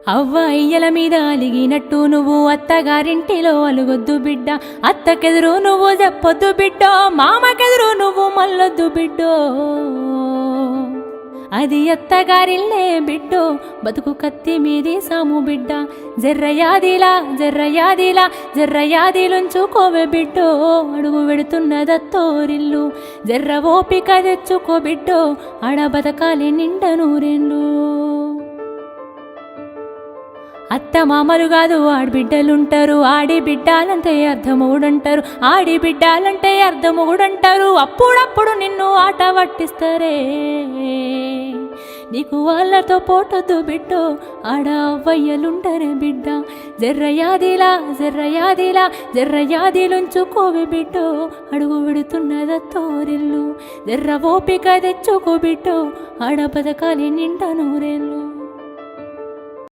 అవ్వ అయ్యల మీద అలిగినట్టు నువ్వు అత్తగారింటిలో అలుగొద్దు బిడ్డ, అత్తకెదురు నువ్వు చెప్పొద్దు బిడ్డో, మామకెదురు నువ్వు మల్లొద్దు బిడ్డో. అది అత్తగారిల్లే బిడ్డో, బతుకు కత్తి మీది సాము బిడ్డ. జర్రయాదిలా జర్రయాదిలా జర్రయాదిలుంచుకోవే బిడ్డో, అడుగు వెడుతున్నదత్తోరిల్లు. జర్ర ఓపిక తెచ్చుకో బిడ్డో, ఆడ బతకాలి నిండ నూరెండ్లు. అత్త మామలు కాదు ఆడబిడ్డలుంటారు, ఆడి బిడ్డాలంటే అర్ధమొగుడంటారు, ఆడి బిడ్డాలంటే అర్ధమొగుడంటారు. అప్పుడప్పుడు నిన్ను ఆట పట్టిస్తారే, నీకు వాళ్ళతో పోటొద్దు బిడ్డో, ఆడ అవ్వయ్యలుంటారే బిడ్డ. జర్రయాదిలా జర్రయాదిలా జర్రయాదిలుంచుకోవే బిడ్డో, అడుగు విడుతున్నదత్తోరిల్లు. జర్ర ఓపిక తెచ్చుకో బిడ్డో, ఆడ బతకాలి నిండా నూరేళ్ళు.